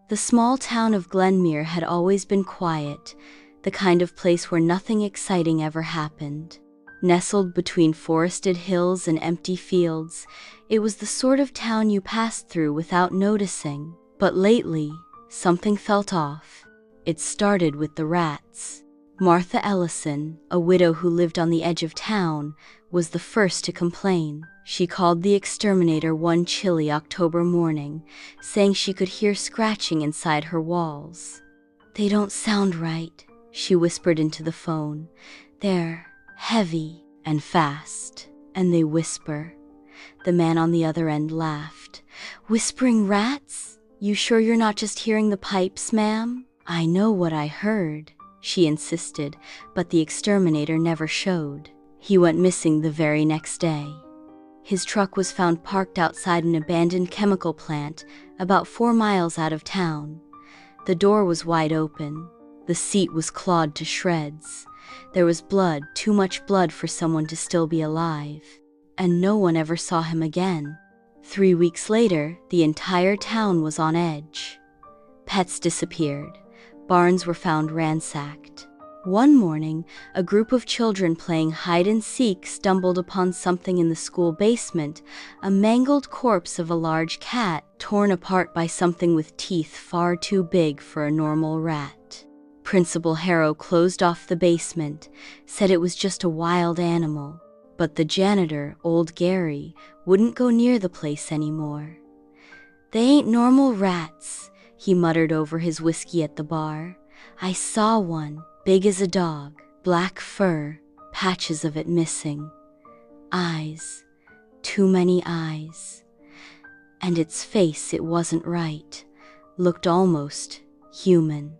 The small town of Glenmere had always been quiet, the kind of place where nothing exciting ever happened. Nestled between forested hills and empty fields, it was the sort of town you passed through without noticing. But lately, something felt off. It started with the rats. Martha Ellison, a widow who lived on the edge of town, was the first to complain. She called the Exterminator one chilly October morning, saying she could hear scratching inside her walls. "They don't sound right," she whispered into the phone. "They're heavy and fast, and they whisper." The man on the other end laughed. "Whispering rats? You sure you're not just hearing the pipes, ma'am?" "I know what I heard," she insisted, but the Exterminator never showed. He went missing the very next day. His truck was found parked outside an abandoned chemical plant about 4 miles out of town. The door was wide open. The seat was clawed to shreds. There was blood, too much blood for someone to still be alive. And no one ever saw him again. 3 weeks later, the entire town was on edge. Pets disappeared. Barns were found ransacked. One morning, a group of children playing hide-and-seek stumbled upon something in the school basement, a mangled corpse of a large cat, torn apart by something with teeth far too big for a normal rat. Principal Harrow closed off the basement, said it was just a wild animal. But the janitor, old Gary, wouldn't go near the place anymore. "They ain't normal rats," he muttered over his whiskey at the bar. "I saw one, big as a dog, black fur, patches of it missing. Eyes, too many eyes. And its face, it wasn't right, looked almost human."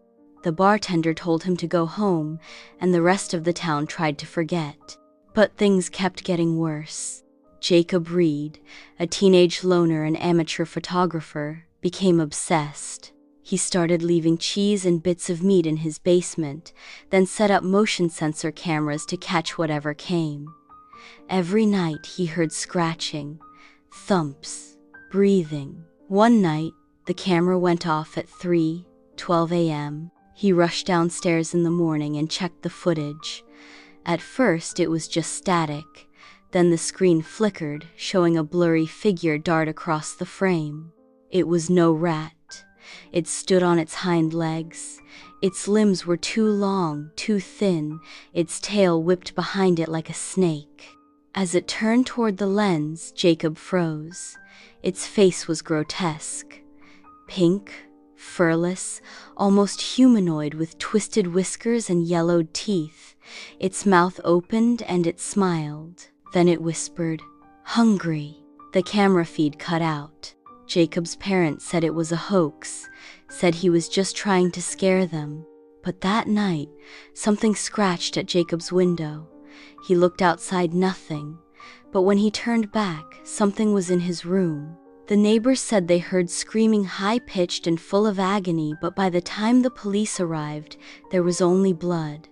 The bartender told him to go home, and the rest of the town tried to forget. But things kept getting worse. Jacob Reed, a teenage loner and amateur photographer, became obsessed. He started leaving cheese and bits of meat in his basement, then set up motion sensor cameras to catch whatever came. Every night he heard scratching, thumps, breathing. One night, the camera went off at 3:12 a.m. He rushed downstairs in the morning and checked the footage. At first it was just static, then the screen flickered, showing a blurry figure dart across the frame. It was no rat. It stood on its hind legs. Its limbs were too long, too thin, its tail whipped behind it like a snake. As it turned toward the lens, Jacob froze. Its face was grotesque. Pink, furless, almost humanoid with twisted whiskers and yellowed teeth. Its mouth opened and it smiled. Then it whispered, "Hungry." The camera feed cut out. Jacob's parents said it was a hoax, said he was just trying to scare them. But that night, something scratched at Jacob's window. He looked outside, nothing. But when he turned back, something was in his room. The neighbors said they heard screaming high-pitched and full of agony, but by the time the police arrived, there was only blood.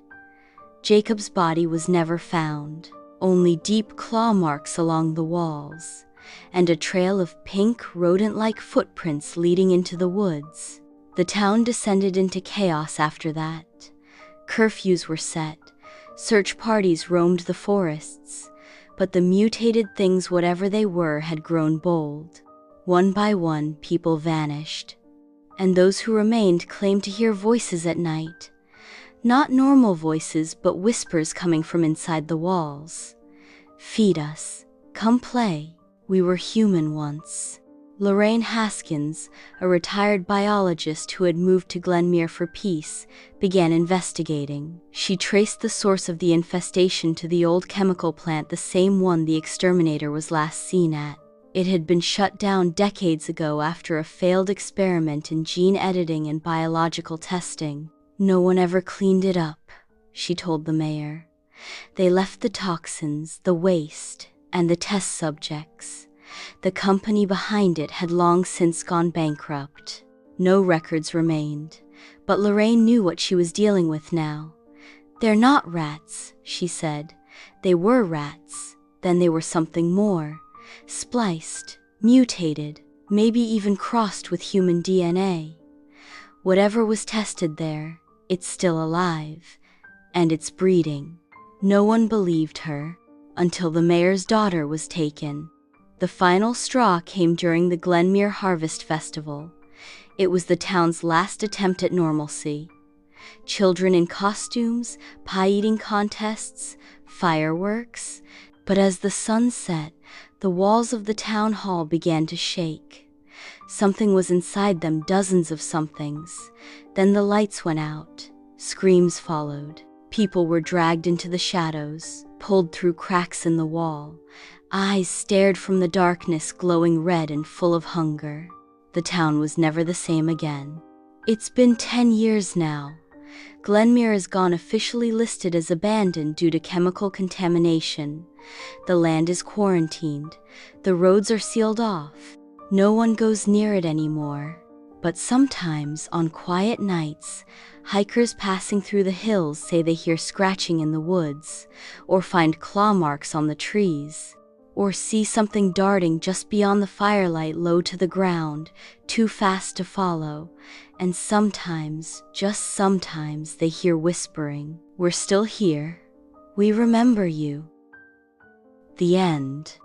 Jacob's body was never found, only deep claw marks along the walls, and a trail of pink, rodent-like footprints leading into the woods. The town descended into chaos after that. Curfews were set. Search parties roamed the forests. But the mutated things, whatever they were, had grown bold. One by one, people vanished. And those who remained claimed to hear voices at night. Not normal voices, but whispers coming from inside the walls. "Feed us. Come play. We were human once." Lorraine Haskins, a retired biologist who had moved to Glenmere for peace, began investigating. She traced the source of the infestation to the old chemical plant, the same one the Exterminator was last seen at. It had been shut down decades ago after a failed experiment in gene editing and biological testing. "No one ever cleaned it up," she told the mayor. "They left the toxins, the waste, and the test subjects. The company behind it had long since gone bankrupt. No records remained, but Lorraine knew what she was dealing with now. "They're not rats," she said. "They were rats, then they were something more. Spliced, mutated, maybe even crossed with human DNA. Whatever was tested there, it's still alive, and it's breeding. No one believed her, until the mayor's daughter was taken. The final straw came during the Glenmere Harvest Festival. It was the town's last attempt at normalcy. Children in costumes, pie-eating contests, fireworks. But as the sun set, the walls of the town hall began to shake. Something was inside them, dozens of somethings. Then the lights went out. Screams followed. People were dragged into the shadows, pulled through cracks in the wall. Eyes stared from the darkness, glowing red and full of hunger. The town was never the same again. It's been 10 years now. Glenmere is gone, officially listed as abandoned due to chemical contamination. The land is quarantined. The roads are sealed off. No one goes near it anymore. But sometimes, on quiet nights, hikers passing through the hills say they hear scratching in the woods, or find claw marks on the trees, or see something darting just beyond the firelight, low to the ground, too fast to follow. And sometimes, just sometimes, they hear whispering, "We're still here. We remember you." The end.